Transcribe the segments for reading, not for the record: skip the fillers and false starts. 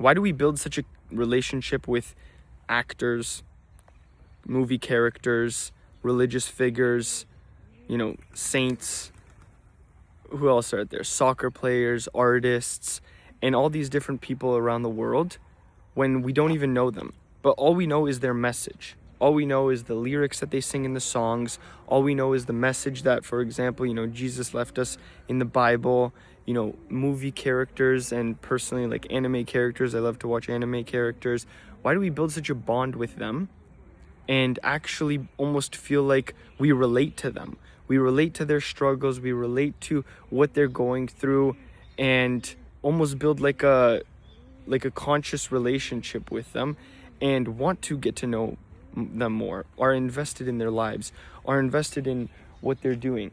Why do we build such a relationship with actors, movie characters, religious figures, saints? Who else are there? Soccer players, artists, and all these different people around the world when we don't even know them. But all we know is their message. All we know is the lyrics that they sing in the songs. All we know is the message that, for example, Jesus left us in the Bible. Movie characters, and personally, like anime characters. I love to watch anime characters. Why do we build such a bond with them and actually almost feel like we relate to them? We relate to their struggles. We relate to what they're going through, and almost build like a conscious relationship with them, and want to get to know them more, are invested in their lives, are invested in what they're doing.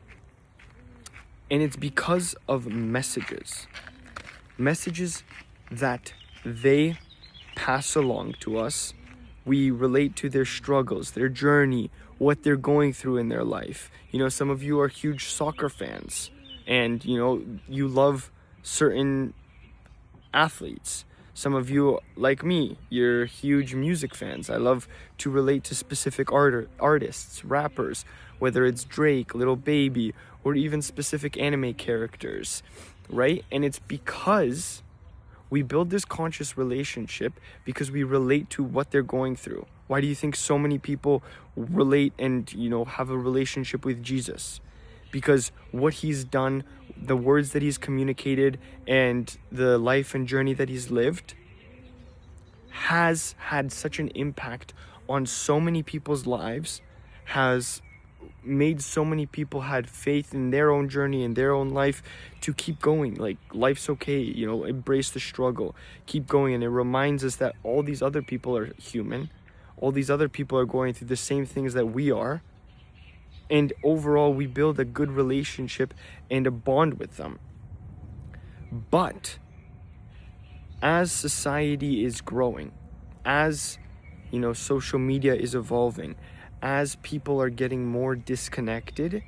And it's because of messages that they pass along to us. We relate to their struggles, their journey, what they're going through in their life. Some of you are huge soccer fans, and you love certain athletes. Some of you, like me, you're huge music fans. I love to relate to specific artists, rappers, whether it's Drake, Lil Baby, or even specific anime characters, right? And it's because we build this conscious relationship because we relate to what they're going through. Why do you think so many people relate and, have a relationship with Jesus? Because what he's done, the words that he's communicated, and the life and journey that he's lived has had such an impact on so many people's lives, has made so many people had faith in their own journey, in their own life, to keep going. Like, life's okay, embrace the struggle, keep going. And it reminds us that all these other people are human. All these other people are going through the same things that we are. And overall, we build a good relationship and a bond with them. But as society is growing, as social media is evolving, as people are getting more disconnected,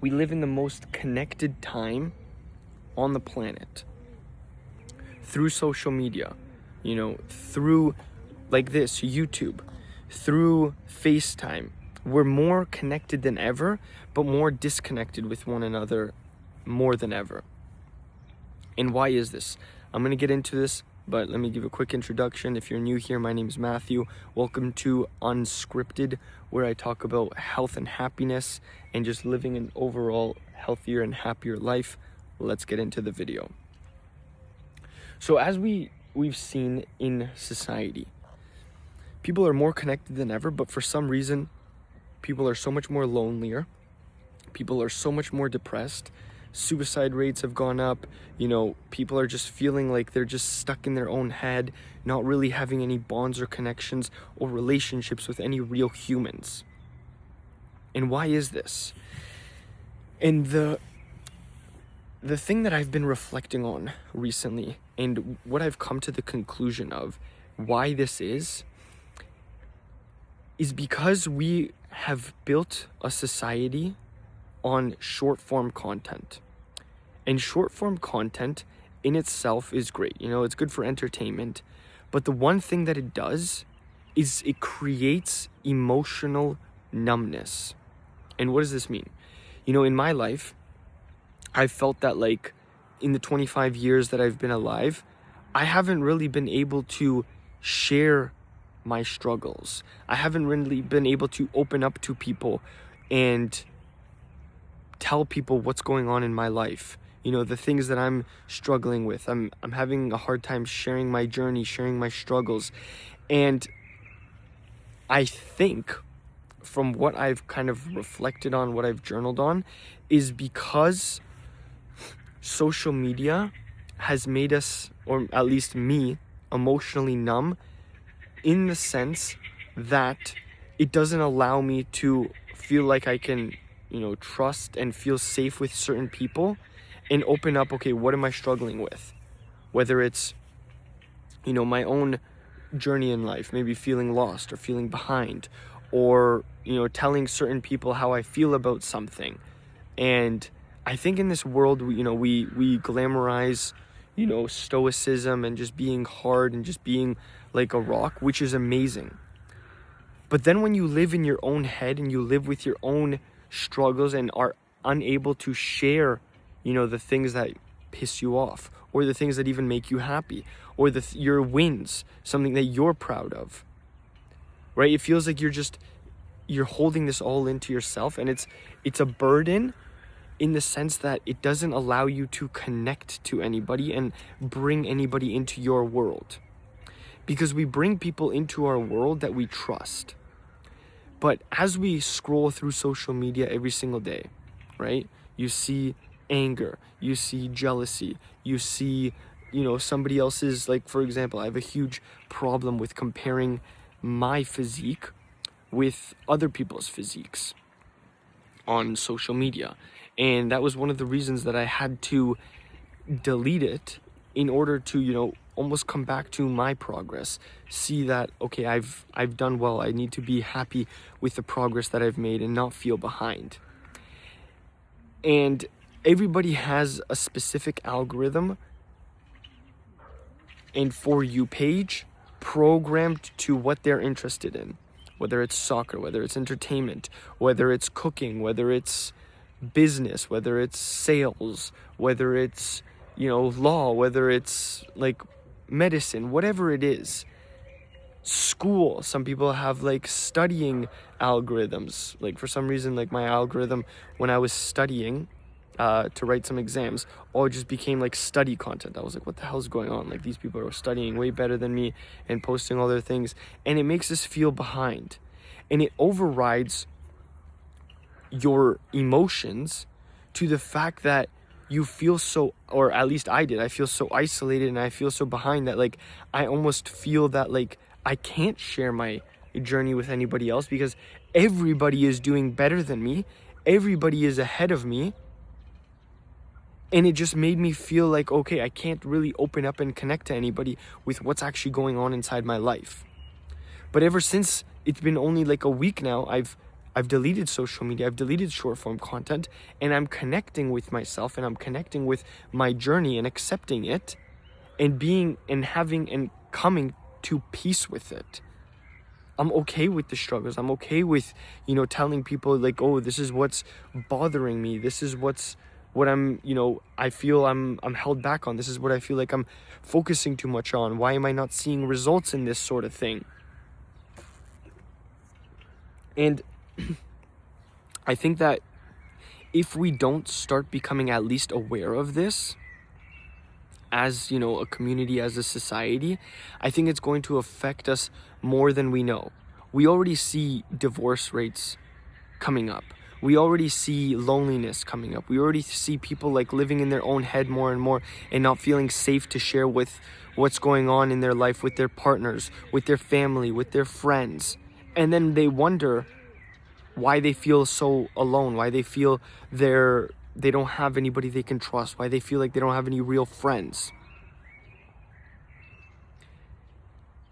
we live in the most connected time on the planet. Through social media, through like this, YouTube, through FaceTime, we're more connected than ever, but more disconnected with one another more than ever. And why is this? I'm going to get into this, but let me give a quick introduction. If you're new here, my name is Matthew. Welcome to Unscripted, where I talk about health and happiness and just living an overall healthier and happier life. Let's get into the video. So as we've seen in society, people are more connected than ever, but for some reason, people are so much more lonelier. People are so much more depressed. Suicide rates have gone up. People are just feeling like they're just stuck in their own head, not really having any bonds or connections or relationships with any real humans. And why is this? And the thing that I've been reflecting on recently, and what I've come to the conclusion of why this is because we have built a society on short form content. And short form content in itself is great. It's good for entertainment. But the one thing that it does is it creates emotional numbness. And what does this mean? In my life, I've felt that like in the 25 years that I've been alive, I haven't really been able to share my struggles. I haven't really been able to open up to people and tell people what's going on in my life. The things that I'm struggling with. I'm having a hard time sharing my journey, sharing my struggles. And I think from what I've kind of reflected on, what I've journaled on, is because social media has made us, or at least me, emotionally numb, in the sense that it doesn't allow me to feel like I can, trust and feel safe with certain people and open up, okay, what am I struggling with? Whether it's, my own journey in life, maybe feeling lost or feeling behind, or, telling certain people how I feel about something. And I think in this world, we glamorize, stoicism and just being hard and just being like a rock, which is amazing. But then when you live in your own head and you live with your own struggles and are unable to share, the things that piss you off, or the things that even make you happy, or your wins, something that you're proud of, right? It feels like you're holding this all into yourself, and it's a burden in the sense that it doesn't allow you to connect to anybody and bring anybody into your world. Because we bring people into our world that we trust. But as we scroll through social media every single day, right? You see anger, you see jealousy, you see, somebody else's, like, for example, I have a huge problem with comparing my physique with other people's physiques on social media. And that was one of the reasons that I had to delete it in order to, almost come back to my progress, see that, okay, I've done well. I need to be happy with the progress that I've made and not feel behind. And everybody has a specific algorithm and For You page programmed to what they're interested in, whether it's soccer, whether it's entertainment, whether it's cooking, whether it's business, whether it's sales, whether it's, law, whether it's like medicine, whatever it is. School, some people have like studying algorithms. Like for some reason, like my algorithm when I was studying to write some exams, all just became like study content. I was like, what the hell's going on? Like, these people are studying way better than me and posting all their things, and it makes us feel behind, and it overrides your emotions to the fact that you feel so, or at least I did, I feel so isolated and I feel so behind that like I almost feel that like I can't share my journey with anybody else because everybody is doing better than me, everybody is ahead of me. And it just made me feel like, okay, I can't really open up and connect to anybody with what's actually going on inside my life. But ever since it's been only like a week now, I've deleted social media, I've deleted short form content, and I'm connecting with myself and I'm connecting with my journey and accepting it and being and having and coming to peace with it. I'm okay with the struggles. I'm okay with, telling people like, oh, this is what's bothering me. This is what I'm, I feel I'm held back on. This is what I feel like I'm focusing too much on. Why am I not seeing results in this sort of thing? And I think that if we don't start becoming at least aware of this as, a community, as a society, I think it's going to affect us more than we know. We already see divorce rates coming up. We already see loneliness coming up. We already see people like living in their own head more and more and not feeling safe to share with what's going on in their life with their partners, with their family, with their friends. And then they wonder why they feel so alone, why they feel they don't have anybody they can trust, why they feel like they don't have any real friends.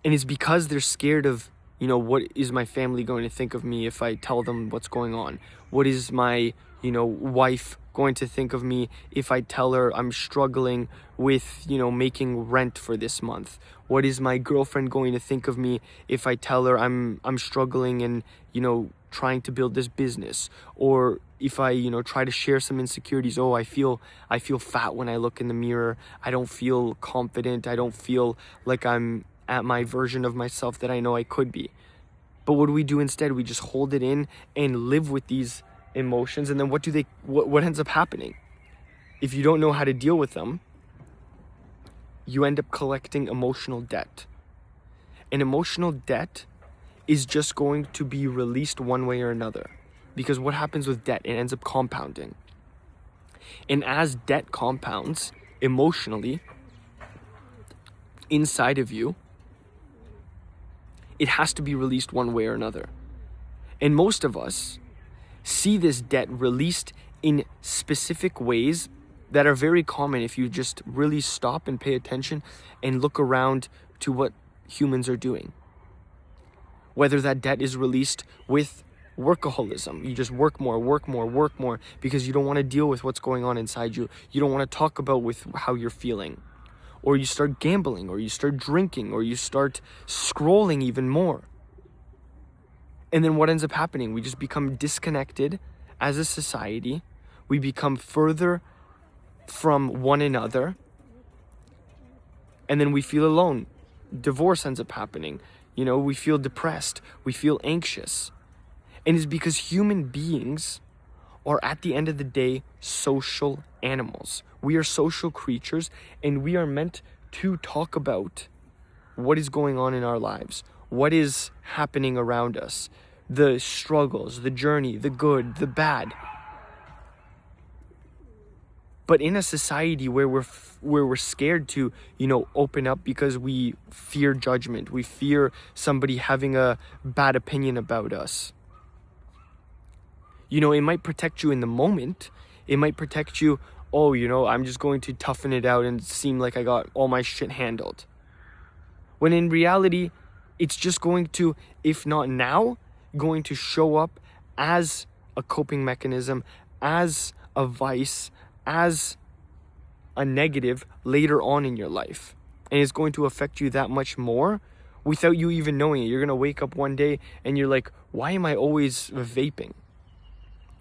And it's because they're scared of, what is my family going to think of me if I tell them what's going on? What is my, wife going to think of me if I tell her I'm struggling with, making rent for this month? What is my girlfriend going to think of me if I tell her I'm struggling and, trying to build this business? Or if I, try to share some insecurities, oh, I feel fat when I look in the mirror. I don't feel confident. I don't feel like I'm at my version of myself that I know I could be. But what do we do instead? We just hold it in and live with these emotions. And then what ends up happening? If you don't know how to deal with them, you end up collecting emotional debt. And emotional debt is just going to be released one way or another. Because what happens with debt? It ends up compounding. And as debt compounds emotionally inside of you, it has to be released one way or another. And most of us see this debt released in specific ways that are very common if you just really stop and pay attention and look around to what humans are doing. Whether that debt is released with workaholism, you just work more because you don't want to deal with what's going on inside you. You don't want to talk about with how you're feeling. or you start gambling, or you start drinking, or you start scrolling even more. And then what ends up happening? We just become disconnected as a society. We become further from one another. And then we feel alone. Divorce ends up happening. We feel depressed. We feel anxious. And it's because human beings are, at the end of the day, social animals. We are social creatures, and we are meant to talk about what is going on in our lives, what is happening around us, the struggles, the journey, the good, the bad. But in a society where we're scared to, open up because we fear judgment, we fear somebody having a bad opinion about us. It might protect you in the moment. It might protect you, I'm just going to toughen it out and seem like I got all my shit handled. When in reality, it's just going to, if not now, going to show up as a coping mechanism, as a vice, as a negative later on in your life. And it's going to affect you that much more without you even knowing it. You're going to wake up one day and you're like, why am I always vaping?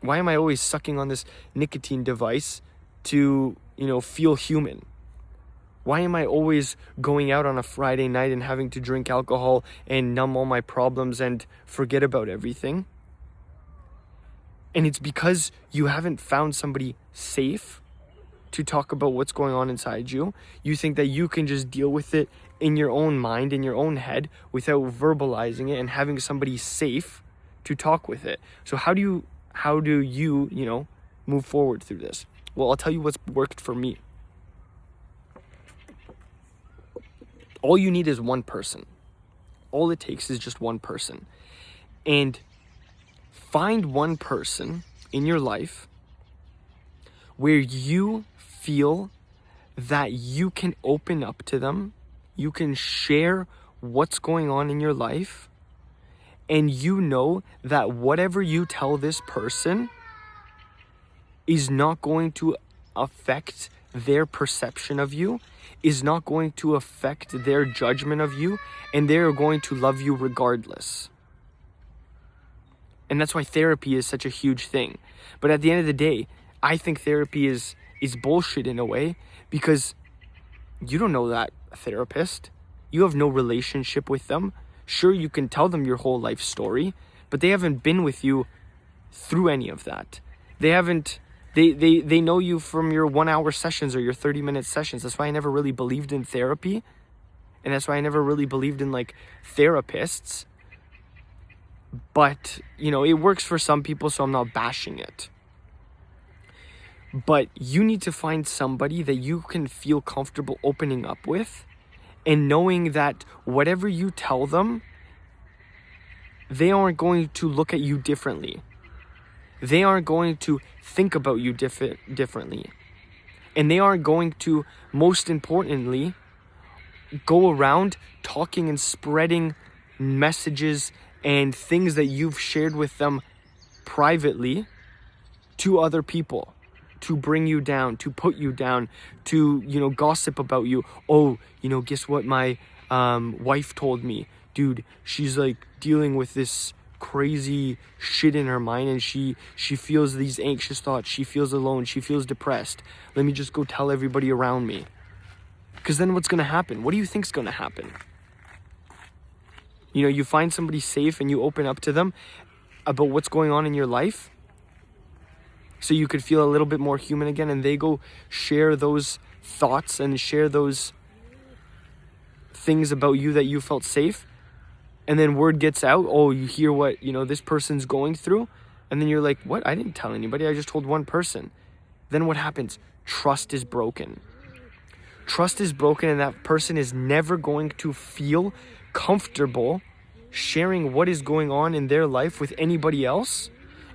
Why am I always sucking on this nicotine device to, feel human? Why am I always going out on a Friday night and having to drink alcohol and numb all my problems and forget about everything? And it's because you haven't found somebody safe to talk about what's going on inside you. You think that you can just deal with it in your own mind, in your own head, without verbalizing it and having somebody safe to talk with it. So how do you, move forward through this? Well, I'll tell you what's worked for me. All you need is one person. All it takes is just one person. And find one person in your life where you feel that you can open up to them, you can share what's going on in your life, and you know that whatever you tell this person is not going to affect their perception of you, is not going to affect their judgment of you, and they're going to love you regardless. And that's why therapy is such a huge thing. But at the end of the day, I think therapy is bullshit in a way, because you don't know that therapist. You have no relationship with them. Sure, you can tell them your whole life story, but they haven't been with you through any of that. They know you from your 1-hour sessions or your 30-minute sessions. That's why I never really believed in therapy. And that's why I never really believed in therapists. But, it works for some people, so I'm not bashing it. But you need to find somebody that you can feel comfortable opening up with, and knowing that whatever you tell them, they aren't going to look at you differently. They aren't going to think about you differently. And they aren't going to, most importantly, go around talking and spreading messages and things that you've shared with them privately to other people, to bring you down, to put you down, to, gossip about you. Oh, guess what my wife told me? Dude, she's dealing with this crazy shit in her mind, and she feels these anxious thoughts. She feels alone. She feels depressed. Let me just go tell everybody around me. Because then what's going to happen? What do you think's going to happen? You find somebody safe and you open up to them about what's going on in your life, so you could feel a little bit more human again, and they go share those thoughts and share those things about you that you felt safe. And then word gets out, oh, you hear what, this person's going through. And then you're like, what? I didn't tell anybody. I just told one person. Then what happens? Trust is broken. Trust is broken, and that person is never going to feel comfortable sharing what is going on in their life with anybody else.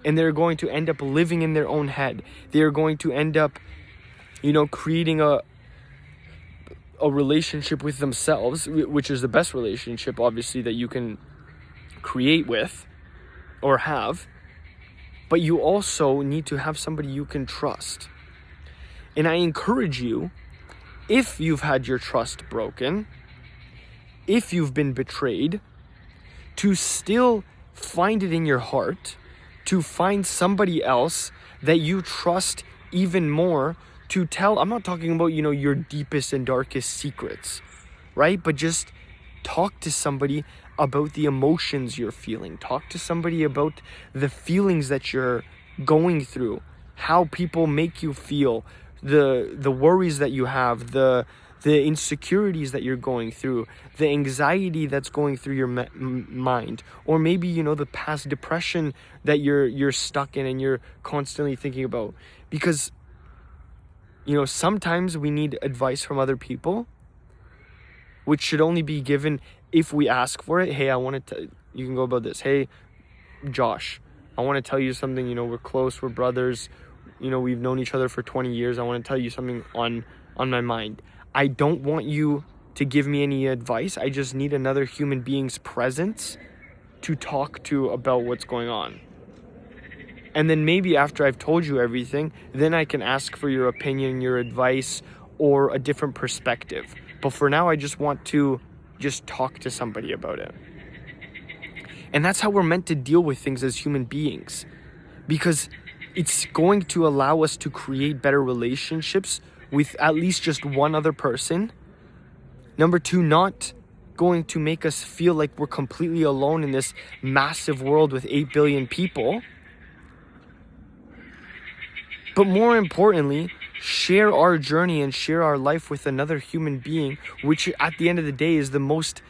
And they're going to end up living in their own head. They're going to end up, creating a relationship with themselves, which is the best relationship, obviously, that you can create with or have. But you also need to have somebody you can trust. And I encourage you if you've had your trust broken, if you've been betrayed, to still find it in your heart, to find somebody else that you trust even more to tell. I'm not talking about, your deepest and darkest secrets, right? But just talk to somebody about the emotions you're feeling. Talk to somebody about the feelings that you're going through, how people make you feel, the worries that you have, the insecurities that you're going through, the anxiety that's going through your mind, or maybe, the past depression that you're stuck in and you're constantly thinking about. Because, sometimes we need advice from other people, which should only be given if we ask for it. Hey, you can go about this. Hey, Josh, I want to tell you something. We're close, we're brothers, we've known each other for 20 years. I want to tell you something on my mind. I don't want you to give me any advice. I just need another human being's presence to talk to about what's going on. And then maybe after I've told you everything, then I can ask for your opinion, your advice, or a different perspective. But for now, I just want to just talk to somebody about it. And that's how we're meant to deal with things as human beings, because it's going to allow us to create better relationships with at least just one other person. Number two, not going to make us feel like we're completely alone in this massive world with 8 billion people. But more importantly, share our journey and share our life with another human being, which at the end of the day is the most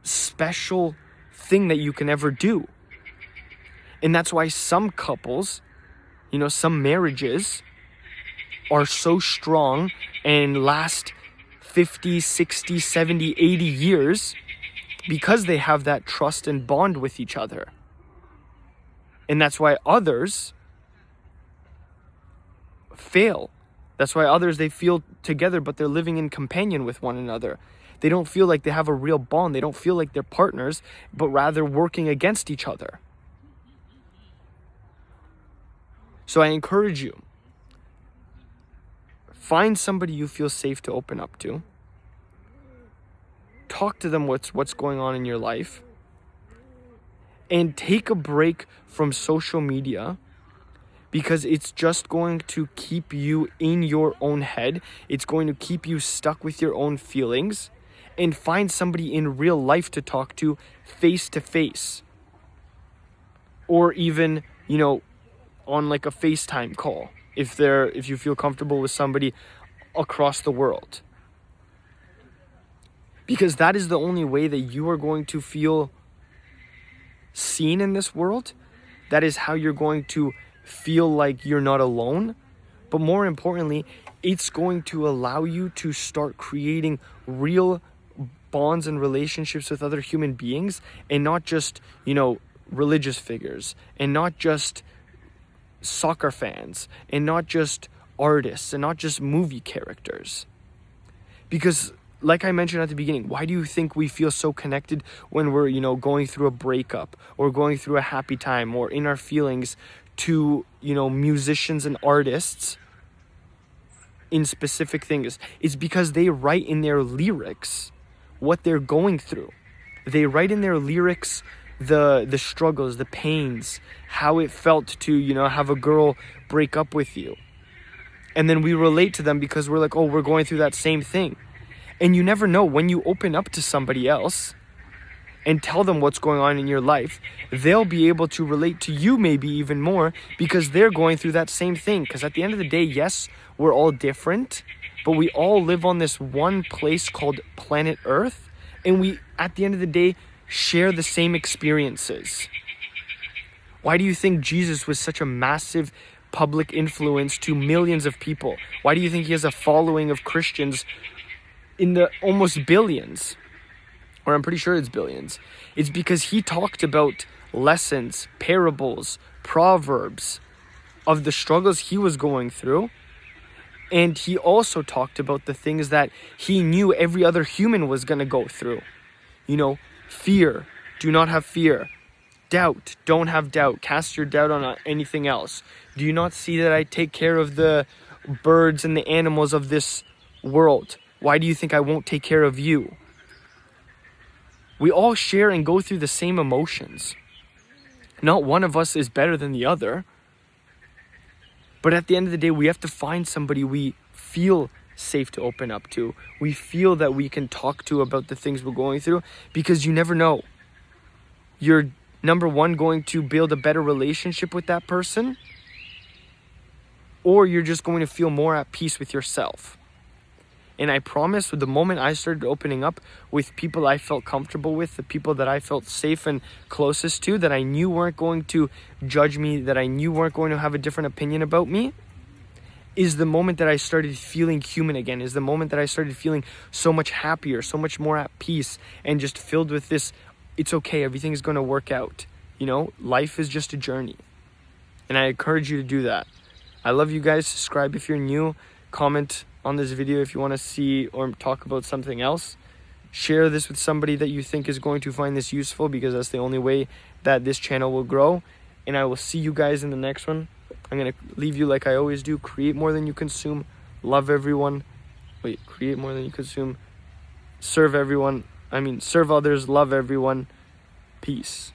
special thing that you can ever do. And that's why some couples, some marriages are so strong and last 50, 60, 70, 80 years because they have that trust and bond with each other. And that's why others fail. That's why others, they feel together, but they're living in companion with one another. They don't feel like they have a real bond. They don't feel like they're partners, but rather working against each other. So I encourage you, find somebody you feel safe to open up to. Talk to them what's going on in your life. And take a break from social media, because it's just going to keep you in your own head. It's going to keep you stuck with your own feelings. And find somebody in real life to talk to face to face. Or even, on like a FaceTime call, if you feel comfortable with somebody across the world. Because that is the only way that you are going to feel seen in this world. That is how you're going to feel like you're not alone. But more importantly, it's going to allow you to start creating real bonds and relationships with other human beings, and not just, religious figures, and not just soccer fans, and not just artists, and not just movie characters. Because like I mentioned at the beginning, why do you think we feel so connected when we're, going through a breakup, or going through a happy time, or in our feelings to, musicians and artists in specific things? It's because they write in their lyrics what they're going through. They write in their lyrics the struggles, the pains, how it felt to, have a girl break up with you. And then we relate to them because we're like, oh, we're going through that same thing. And you never know, when you open up to somebody else and tell them what's going on in your life, they'll be able to relate to you maybe even more, because they're going through that same thing. Because at the end of the day, yes, we're all different, but we all live on this one place called planet Earth. And we, at the end of the day, share the same experiences. Why do you think Jesus was such a massive public influence to millions of people? Why do you think he has a following of Christians in the almost billions? Or I'm pretty sure it's billions. It's because he talked about lessons, parables, proverbs of the struggles he was going through. And he also talked about the things that he knew every other human was going to go through. Fear, do not have fear. Doubt, don't have doubt. Cast your doubt on anything else. Do you not see that I take care of the birds and the animals of this world? Why do you think I won't take care of you? We all share and go through the same emotions. Not one of us is better than the other. But at the end of the day, we have to find somebody we feel safe to open up to. We feel that we can talk to about the things we're going through, because you never know. You're, number one, going to build a better relationship with that person, or you're just going to feel more at peace with yourself. And I promise, with the moment I started opening up with people I felt comfortable with, the people that I felt safe and closest to, that I knew weren't going to judge me, that I knew weren't going to have a different opinion about me, is the moment that I started feeling human again, is the moment that I started feeling so much happier, so much more at peace, and just filled with this, it's okay, everything is going to work out. You know, life is just a journey. And I encourage you to do that. I love you guys. Subscribe if you're new. Comment on this video if you want to see or talk about something else. Share this with somebody that you think is going to find this useful, because that's the only way that this channel will grow. And I will see you guys in the next one. I'm going to leave you like I always do. Create more than you consume. Love everyone. Create more than you consume. Serve everyone. Serve others. Love everyone. Peace.